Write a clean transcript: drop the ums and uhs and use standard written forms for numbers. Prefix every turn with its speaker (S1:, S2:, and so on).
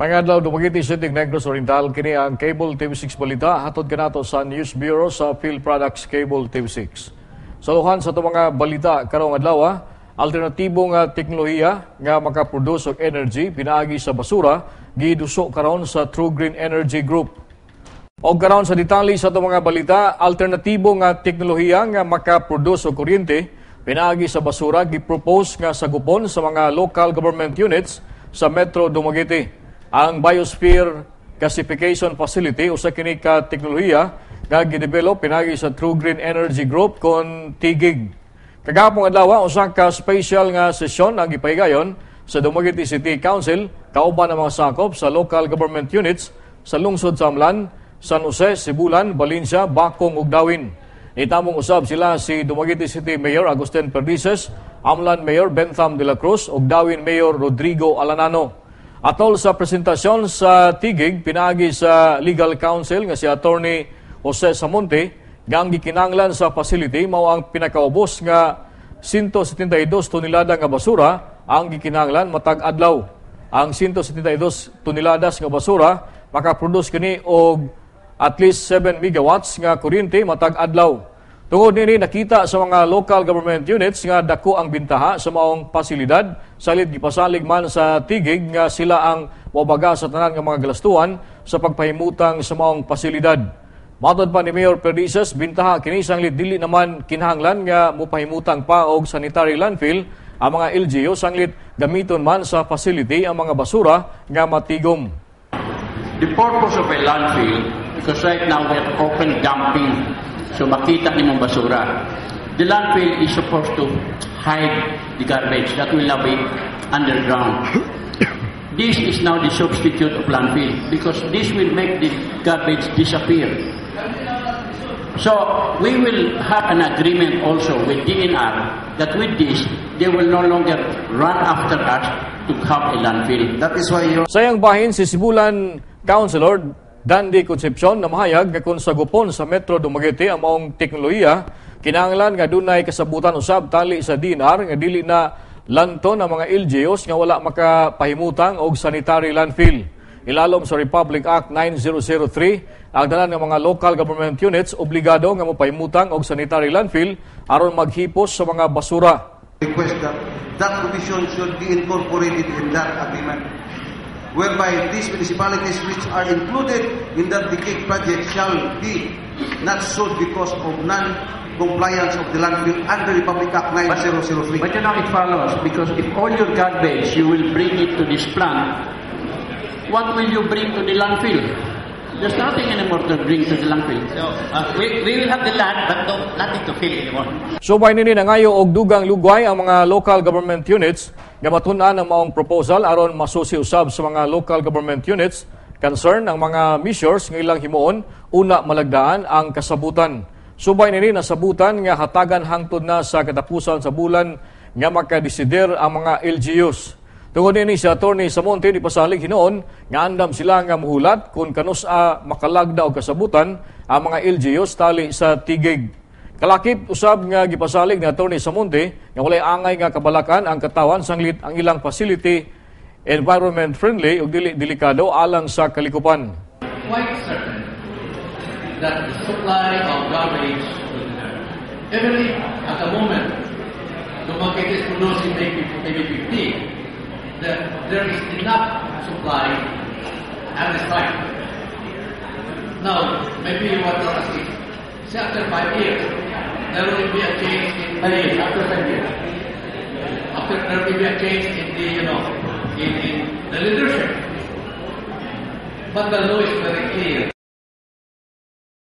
S1: Mga adlaw dumagiti sa Negros Oriental kini ang Cable TV6 balita hatod kanato sa News Bureau sa Field Products Cable TV6. Sa luhan sa mga balita karong adlaw, alternatibong teknolohiya nga makaproduce og energy pinaagi sa basura giduso karon sa True Green Energy Group. Og karon sa detalye sa mga balita, alternatibong teknolohiya nga makaproduce og kuryente pinaagi sa basura gipropose nga sagupon sa mga local government units sa Metro Dumaguete. Ang Biosphere Gasification Facility usa kini ka teknolohiya nga gidevelop pinagi sa True Green Energy Group kon TGIG. Kagapong adlaw usa ka special nga sesyon ang gipahigayon sa Dumaguete City Council kauban ang mga sakop sa local government units sa lungsod sa Amlan, San Jose, Sibulan, Valencia, Bacong ug Dawin. Nitamong usab sila si Dumaguete City Mayor Agustin Perdices, Amlan Mayor Bentham de la Cruz ug Dawin Mayor Rodrigo Alanano. Atol sa presentasyon sa TGIG, pinagi sa legal counsel nga si Attorney Jose Samonte, nga ang gikinanglan sa facility mao ang pinakaubos nga 172 tonelada nga basura ang gikinanglan matag adlaw. Ang 172 toneladas nga basura makaproduce kini og at least 7 megawatts nga kuryente matag adlaw. Tungod nini nakita sa mga local government units nga dako ang bintaha sa maong pasilidad, salit gipasalig man sa TGIG nga sila ang mobaga sa tanan nga mga galastuan sa pagpahimutang sa maong pasilidad. Matod pa ni Mayor Perdices, bintaha kini sanglit dili naman kinahanglan nga mopahimutang pa og sanitary landfill ang mga LGU sanglit gamiton man sa facility ang mga basura nga matigom.
S2: The purpose of a landfill, because right now we have open dumping, so makita ni mong basura. The landfill is supposed to hide the garbage that will now be underground. This is now the substitute of landfill because this will make the garbage disappear. So we will have an agreement also with DNR that with this, they will no longer run after us to have a landfill.
S3: That is why you...
S1: Sayang bahin si Sibulan Councilor Dandy Concepcion na mahayag nga kung sagupon sa Metro Dumaguete ang maong teknolohiya, kinahanglan nga dunay kasabutan usab tali sa DNR nga dili na lanton ang mga LGUs nga wala makapahimutang og sanitary landfill. Ilalom sa Republic Act 9003, ang tanan nga mga local government units obligado nga mopahimutang og sanitary landfill aron maghipos sa mga basura.
S3: Request that provision should be incorporated in that agreement, whereby these municipalities which are included in that decade project shall be not sold because of non-compliance of the landfill under Republic Act 9003.
S2: But you know, it follows, because if all your garbage you will bring it to this plant, what will you bring to the landfill? There's nothing anymore to bring to the landfill.
S4: So, we will have the land, but nothing to fill anymore.
S1: Subay nini nangayo og dugang lugway ang mga local government units nga matun-an ang maong proposal aron masusi usab sa mga local government units concern ang mga measures nga ilang himuon una malagdaan ang kasabutan. Subay nini nasabutan nga hatagan hangtod na sa katapusan sa bulan nga makadesider ang mga LGUs. Tungod nini si Attorney Samonte di pasalig hinuon nga andam sila nga muhulat kung kanus makalagda og kasabutan ang mga LGUs tali sa TGIG. Kalakip usab nga gipasalig ni Attorney Samonte nga walay angay nga kabalakan ang katawan sanglit ang ilang facility environment friendly ug dili delikado alang sa kalikupan.
S5: Quite certain that the supply of garbage will be there. Even if at the moment Dumaguete is producing maybe 50, there is enough supply at the site. Now, maybe you want to ask me, say after 5 years, there will be a change in the, after 5 years. After there will be a change in the, in the leadership. But the law is very clear.